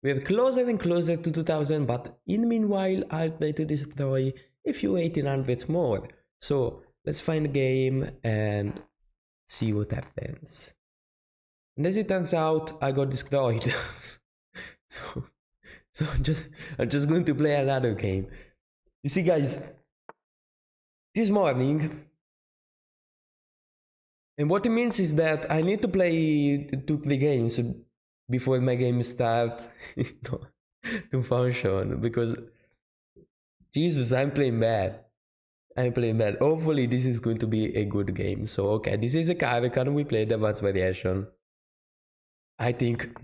We're closer and closer to 2000, but in the meanwhile, I'll play to destroy a few 1800s more. So let's find a game and see what happens. And as it turns out, I got destroyed. so I'm just going to play another game. You see, guys, this morning, and what it means is that I need to play 2-3 games before my game starts to function, because Jesus, I'm playing bad. Hopefully this is going to be a good game. So okay, this is a card. Can we play the advanced variation? I think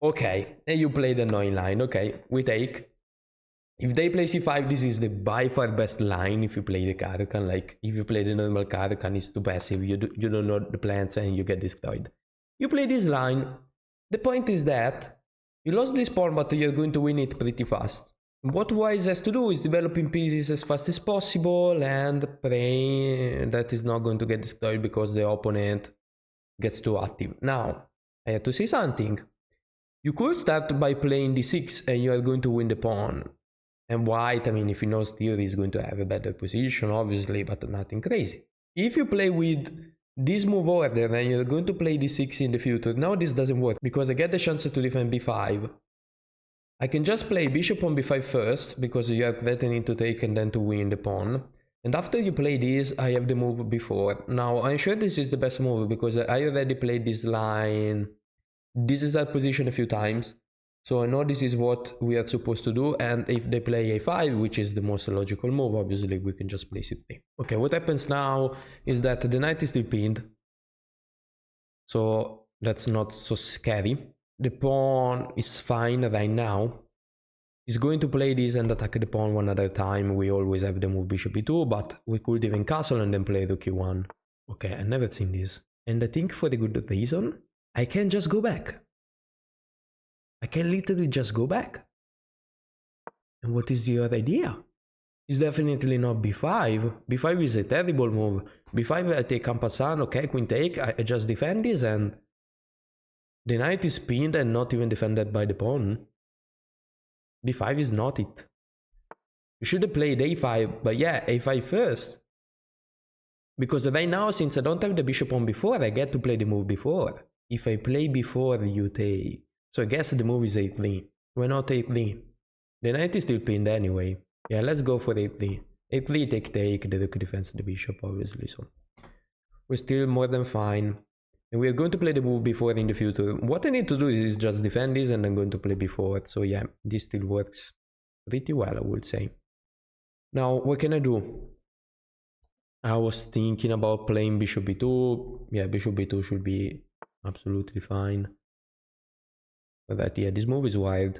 okay, and you play the 9 line. Okay, we take. If they play c5, this is the by far best line. If you play the Karukan, like if you play the normal Karukan, it's too passive. You don't know the plans and you get destroyed. You play this line. The point is that you lost this pawn, but you're going to win it pretty fast. What Wise has to do is developing pieces as fast as possible and pray that is not going to get destroyed because the opponent gets too active. Now, I have to say something. You could start by playing d6 and you are going to win the pawn. And white, I mean, if he knows theory, is going to have a better position, obviously, but nothing crazy. If you play with this move order and you're going to play d6 in the future, now this doesn't work because I get the chance to defend b5. I can just play bishop on b5 first because you are threatening to take and then to win the pawn. And after you play this, I have the move before. Now, I'm sure this is the best move because I already played this line. This is our position a few times. So I know this is what we are supposed to do, and if they play a5, which is the most logical move, obviously we can just play c3. Okay, what happens now is that the knight is still pinned, so that's not so scary. The pawn is fine right now. He's going to play this and attack the pawn one at a time. We always have the move bishop e2, but we could even castle and then play rook e1. Okay, I've never seen this. And I think for a good reason, I can just go back. I can literally just go back. And what is your idea? It's definitely not b5. b5 is a terrible move. b5 I take en passant, okay, queen take, I just defend this and the knight is pinned and not even defended by the pawn. b5 is not it. You should have played a5, but yeah, a5 first. Because right now, since I don't have the bishop on before, I get to play the move before. If I play before, you take. So I guess the move is a3. Why not a3? The knight is still pinned anyway. Yeah, let's go for a3. a3 take, the rook defends the bishop, obviously. So we're still more than fine. And we're going to play the move before in the future. What I need to do is just defend this and I'm going to play before. So yeah, this still works pretty well, I would say. Now, what can I do? I was thinking about playing bishop b2. Yeah, bishop b2 should be absolutely fine. But yeah, this move is wild.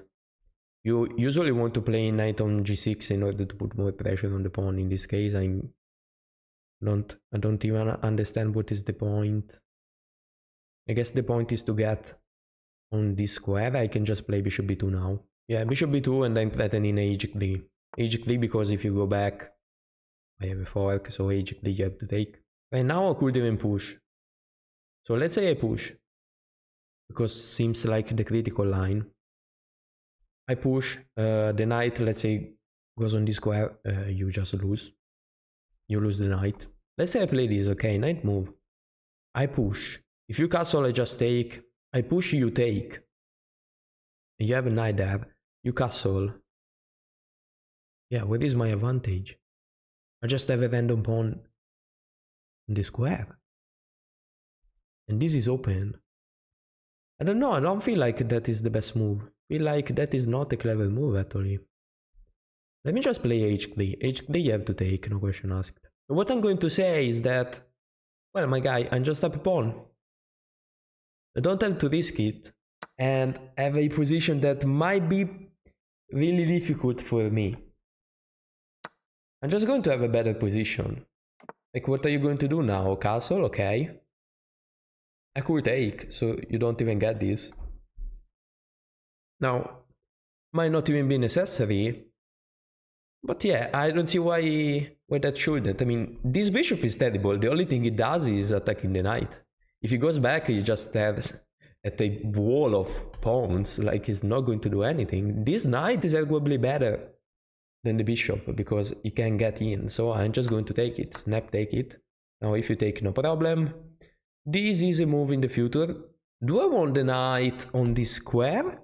You usually want to play knight on g6 in order to put more pressure on the pawn. In this case, I don't even understand what is the point. I guess the point is to get on this square. I can just play bishop b2 now. Yeah, bishop b2 and then threatening h3. h3 because if you go back, I have a fork, so h3 you have to take. And now I could even push. So let's say I push. Because seems like the critical line. I push, the knight, let's say, goes on this square, you just lose. You lose the knight. Let's say I play this, okay, knight move. I push. If you castle, I just take. I push, you take. And you have a knight there. You castle. Yeah, what is my advantage? I just have a random pawn in the square. And this is open. I don't know, I don't feel like that is the best move. I feel like that is not a clever move actually. Let me just play h3. h3 you have to take, no question asked. What I'm going to say is that, well, my guy, I'm just up a pawn. I don't have to risk it and have a position that might be really difficult for me. I'm just going to have a better position. Like, what are you going to do now? Castle? Okay. I could take, so you don't even get this. Now, might not even be necessary. But yeah, I don't see why that shouldn't. I mean, this bishop is terrible. The only thing it does is attacking the knight. If he goes back, he just stares at a wall of pawns, like he's not going to do anything. This knight is arguably better than the bishop because he can get in. So I'm just going to take it. Snap, take it. Now if you take, no problem. This is a move in the future. Do I want the knight on this square?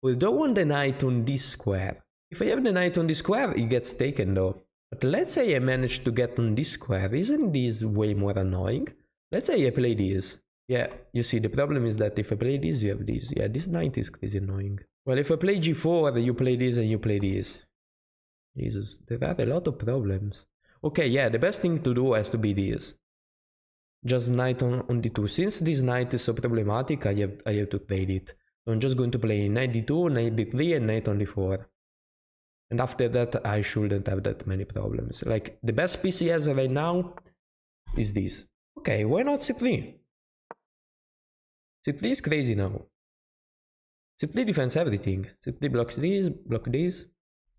Or do I want the knight on this square? If I have the knight on this square, it gets taken though. But let's say I manage to get on this square. Isn't this way more annoying? Let's say I play this. Yeah, you see, the problem is that if I play this, you have this. Yeah, this knight is crazy annoying. Well, if I play g4, you play this and you play this. Jesus, there are a lot of problems. Okay, yeah, the best thing to do has to be this. Just knight on d2. Since this knight is so problematic, I have to play it. So I'm just going to play knight d2, knight b3, and knight on d4. And after that, I shouldn't have that many problems. Like, the best piece he has right now is this. Okay, why not c3? c3 is crazy now. c3 defends everything. c3 blocks this, block this.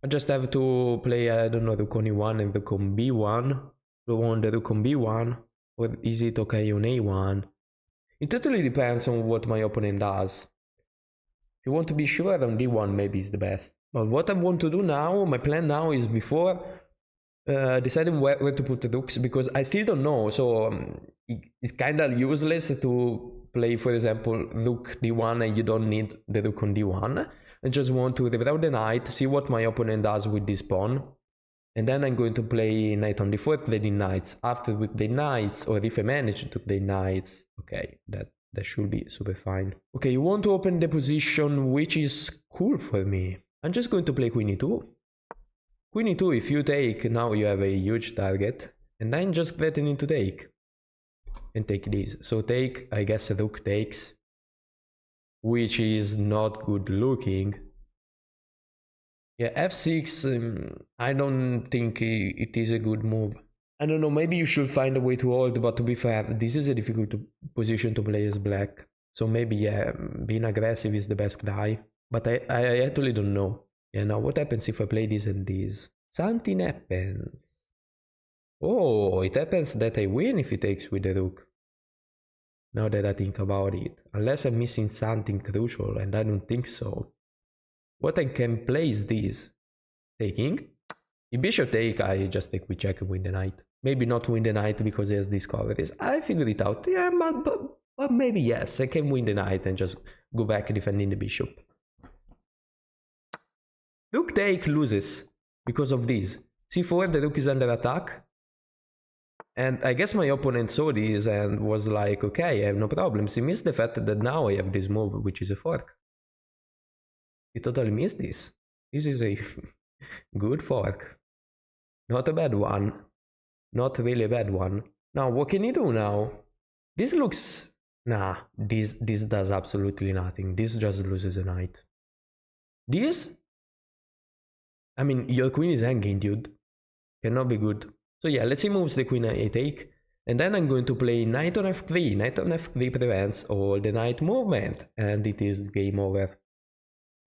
I just have to play, I don't know, rook on e1 and rook on b1. Do I want the rook on b1? Or is it okay on a1? It totally depends on what my opponent does. If you want to be sure, on d1 maybe is the best. But what I want to do now, my plan now is before deciding where to put the rooks, because I still don't know. So it's kind of useless to play, for example, rook d1 and you don't need the rook on d1. I just want to reroute the knight, see what my opponent does with this pawn. And then I'm going to play knight on d4, trading knights. After with the knights, or if I manage to play knights, okay, that should be super fine. Okay, you want to open the position, which is cool for me. I'm just going to play queen e2. Queen e2, if you take, now you have a huge target. And I'm just threatening to take. And take this. So take, I guess rook takes. Which is not good looking. Yeah, f6, I don't think it is a good move. I don't know, maybe you should find a way to hold, but to be fair, this is a difficult position to play as black. So maybe, yeah, being aggressive is the best guy. But I actually don't know. Yeah, now what happens if I play this and this? Something happens. Oh, it happens that I win if he takes with the rook. Now that I think about it. Unless I'm missing something crucial, and I don't think so. What I can play is this. Taking. If bishop take, I just take with check and win the knight. Maybe not win the knight because he has discoveries. I figured it out. Yeah, but maybe yes. I can win the knight and just go back defending the bishop. Rook take loses because of this. c4, the rook is under attack. And I guess my opponent saw this and was like, okay, I have no problems. He missed the fact that now I have this move, which is a fork. He totally missed this. This is a good fork. Not a bad one. Not really a bad one. Now, what can he do now? This looks... Nah, this does absolutely nothing. This just loses a knight. This? I mean, your queen is hanging, dude. Cannot be good. So yeah, let's see moves the queen I take. And then I'm going to play knight on f3. Knight on f3 prevents all the knight movement. And it is game over.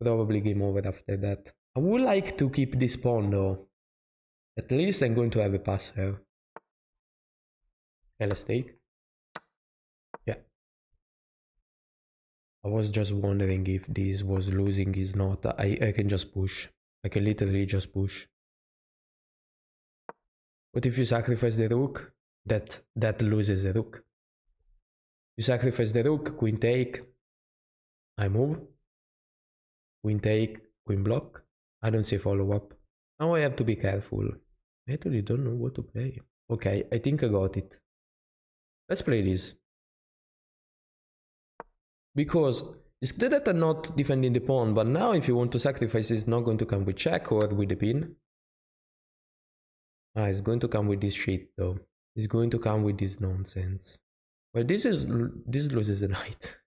Probably game over after that. I would like to keep this pawn though. At least I'm going to have a passer. Okay, let's take. Yeah. I was just wondering if this was losing, is not. I can just push. I can literally just push. What if you sacrifice the rook? That loses the rook. You sacrifice the rook, queen take. I move. Queen take, queen block. I don't see follow up. Now I have to be careful. I actually don't know what to play. Okay, I think I got it. Let's play this. Because it's good that I'm not defending the pawn, but now if you want to sacrifice, it's not going to come with check or with the pin. Ah, it's going to come with this shit though. It's going to come with this nonsense. Well, this loses a knight.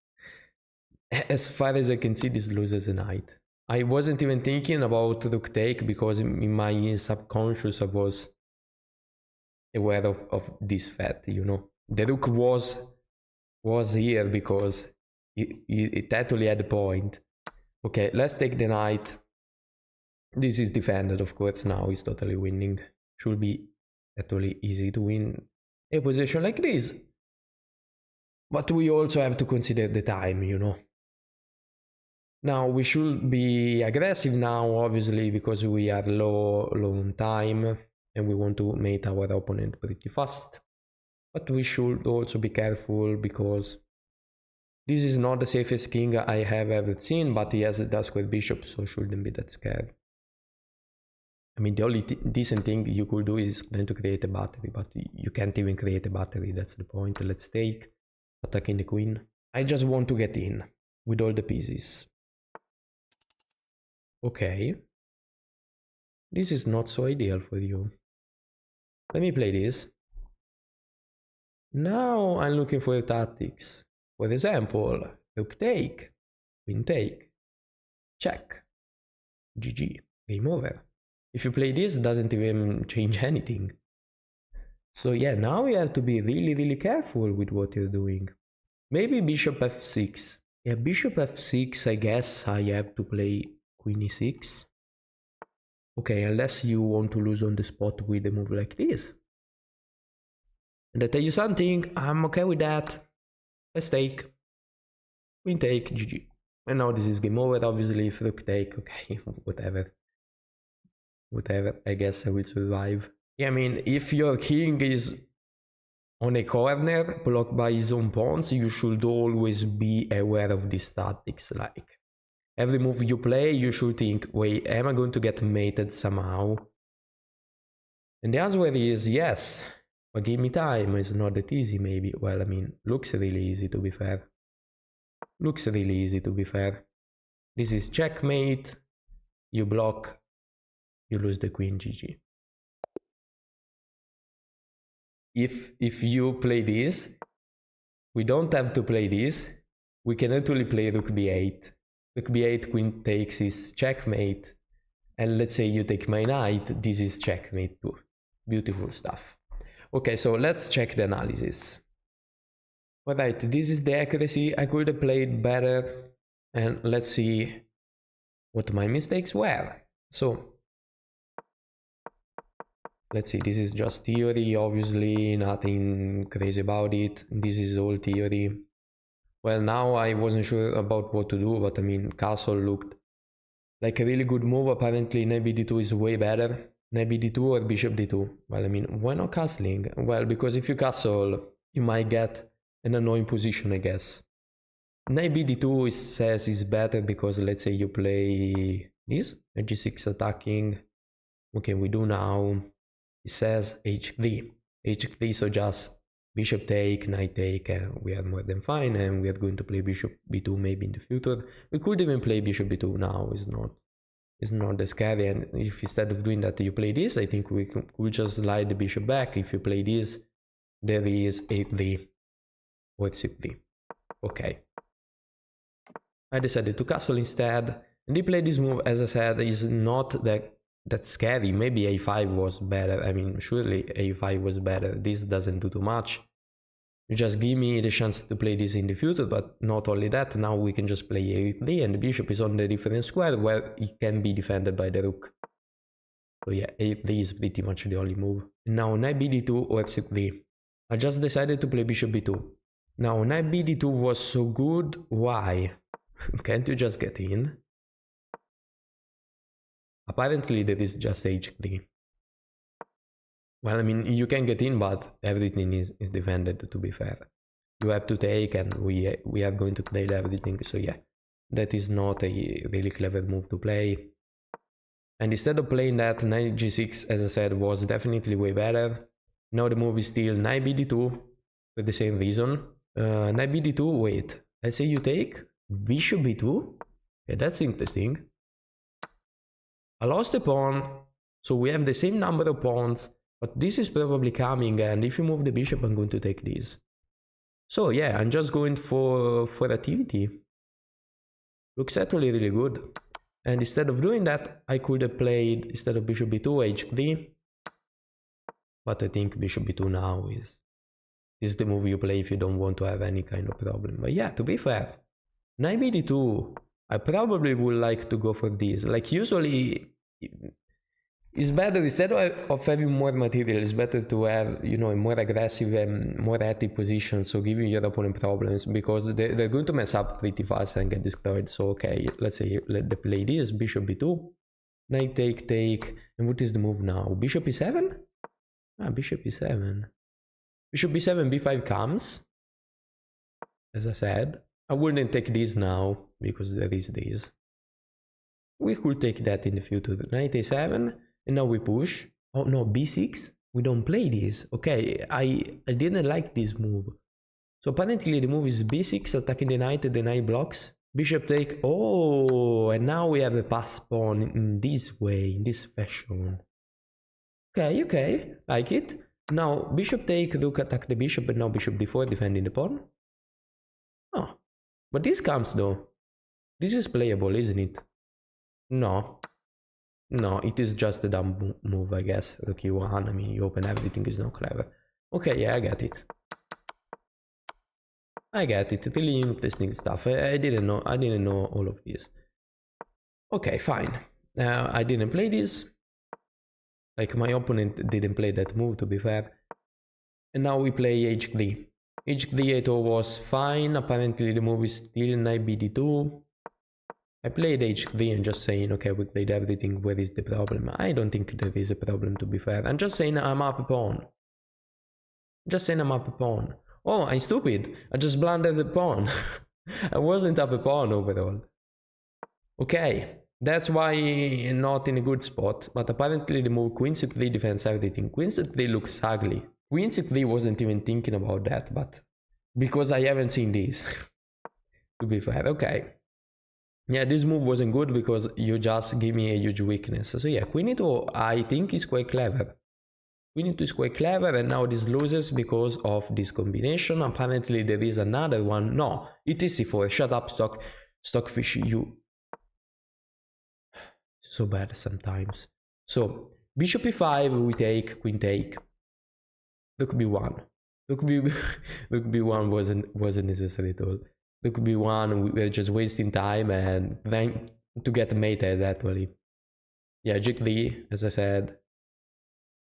As far as I can see, this loses a knight. I wasn't even thinking about rook take because in my subconscious I was aware of this fact, you know. The rook was here because it actually had a point. Okay, let's take the knight. This is defended, of course, now he's totally winning. Should be actually easy to win a position like this. But we also have to consider the time, you know. Now we should be aggressive now, obviously, because we are low on time and we want to mate our opponent pretty fast. But we should also be careful because this is not the safest king I have ever seen, but he has a dark square bishop, so shouldn't be that scared. I mean, the only decent thing you could do is then to create a battery, but you can't even create a battery, that's the point. Let's take, attacking the queen. I just want to get in with all the pieces. Okay. This is not so ideal for you. Let me play this. Now I'm looking for the tactics. For example, rook take, queen take, check, GG, game over. If you play this, it doesn't even change anything. So yeah, now you have to be really careful with what you're doing. Maybe bishop f6. Yeah, bishop f6, I guess I have to play queen e6. Okay, unless you want to lose on the spot with a move like this. And I tell you something, I'm okay with that. Let's take. Queen take, GG. And now this is game over, obviously, if rook take, okay, whatever. Whatever, I guess I will survive. Yeah, I mean, if your king is on a corner, blocked by his own pawns, you should always be aware of these tactics. Like, every move you play, you should think, wait, am I going to get mated somehow? And the answer is yes. But give me time, it's not that easy maybe. Well, I mean, looks really easy to be fair. Looks really easy to be fair. This is checkmate, you block, you lose the queen, GG. If you play this, we don't have to play this. We can actually play rook b8. Rook b8, queen takes is checkmate. And let's say you take my knight, this is checkmate too. Beautiful stuff. Okay, so let's check the analysis. Alright, this is the accuracy. I could have played better. And let's see what my mistakes were. So, let's see, this is just theory, obviously, nothing crazy about it. This is all theory. Well, now I wasn't sure about what to do, but I mean, castle looked like a really good move. Apparently, knight bd2 is way better. Knight bd2 or bishop d2. Well, I mean, why not castling? Well, because if you castle, you might get an annoying position, I guess. Knight bd2 says is better because let's say you play this, g6 attacking. What can we do now? It says h3. h3, so just bishop take, knight take, we are more than fine, and we are going to play bishop b2 maybe in the future. We could even play bishop b2 now, it's not that scary, and if instead of doing that you play this, I think we could just slide the bishop back. If you play this, there is a3 or c3. Okay. I decided to castle instead, and they play this move, as I said, is not that scary. Maybe a5 was better. I mean, surely a5 was better. This doesn't do too much. You just give me the chance to play this in the future, but not only that, now we can just play a3 and the bishop is on the different square where it can be defended by the rook. So yeah, a3 is pretty much the only move. Now knight bd2 or c3. I just decided to play bishop b2. Now knight bd2 was so good, why? Can't you just get in? Apparently there is just h3. Well, I mean, you can get in, but everything is defended, to be fair. You have to take, and we are going to trade everything, so yeah. That is not a really clever move to play. And instead of playing that, knight g6, as I said, was definitely way better. Now the move is still knight bd2, for the same reason. Knight bd2, wait, let's say you take bishop b2? Yeah, that's interesting. I lost a pawn, so we have the same number of pawns, but this is probably coming, and if you move the bishop, I'm going to take this. So yeah, I'm just going for activity. Looks actually really good. And instead of doing that, I could have played, instead of bishop b2, h3. But I think bishop b2 now is the move you play if you don't want to have any kind of problem. But yeah, to be fair, knight bd2, I probably would like to go for this. Like usually, It's better, instead of having more material, it's better to have, you know, a more aggressive and more active position, so giving your opponent problems, because they're going to mess up pretty fast and get destroyed. So okay, let's say let them play this, bishop b2, knight take, and what is the move now? Bishop e7? Ah, bishop e7. Bishop b7, b5 comes, as I said. I wouldn't take this now, because there is this. We could take that in the future. Knight a7, and now we push. Oh no, b6? We don't play this. Okay, I didn't like this move. So apparently the move is b6, attacking the knight blocks. Bishop take. Oh, and now we have a pass pawn in this way, in this fashion. Okay, like it. Now bishop take, rook attack the bishop, and now bishop d4, defending the pawn. Oh, but this comes though. This is playable, isn't it? No, it is just a dumb move, I guess. Rook e1, I mean, you open everything, is not clever. Okay, yeah, I get it. Really interesting stuff. I didn't know all of this. Okay, fine. I didn't play this. Like, my opponent didn't play that move, to be fair. And now we play h3. h3 I thought was fine. Apparently the move is still knight bd2. I played h3 and just saying, okay, we played everything, where is the problem? I don't think there is a problem, to be fair. I'm just saying I'm up a pawn. Oh, I'm stupid. I just blundered the pawn. I wasn't up a pawn overall. Okay, that's why not in a good spot. But apparently the move queen c3 defends everything. Queen c3 looks ugly. Queen c3 wasn't even thinking about that, but because I haven't seen this. To be fair, okay. Yeah, this move wasn't good because you just gave me a huge weakness. So yeah, queen e2 I think is quite clever. Queen e2 is quite clever, and now this loses because of this combination. Apparently there is another one. No, it is c4. Shut up, stockfish, you. So bad sometimes. So bishop e5, we take, queen take. Rook b1. Rook b1 wasn't necessary at all. Rook b1, we were just wasting time and then to get mated actually. Yeah, g3, as I said.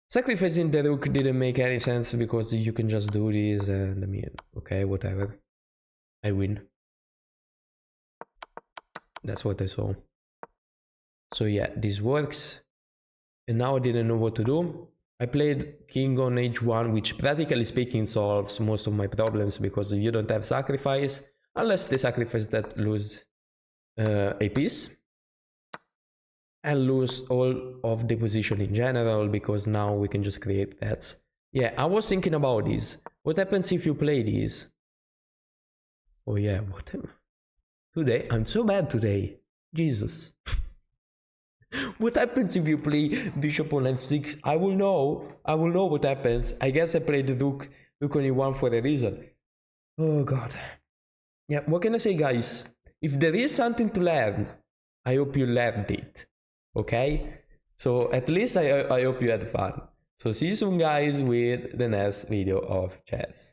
Sacrificing the rook didn't make any sense because you can just do this and I mean, okay, whatever. I win. That's what I saw. So yeah, this works. And now I didn't know what to do. I played king on h1, which practically speaking solves most of my problems because you don't have sacrifice. Unless they sacrifice that, lose a piece. And lose all of the position in general, because now we can just create that. Yeah, I was thinking about this. What happens if you play this? Oh yeah, what am today? I'm so bad today. Jesus. What happens if you play bishop on f6? I will know what happens. I guess I played the rook on e1 for a reason. Oh god. Yeah, what can I say, guys? If there is something to learn, I hope you learned it. Okay? So at least I hope you had fun. So see you soon, guys, with the next video of chess.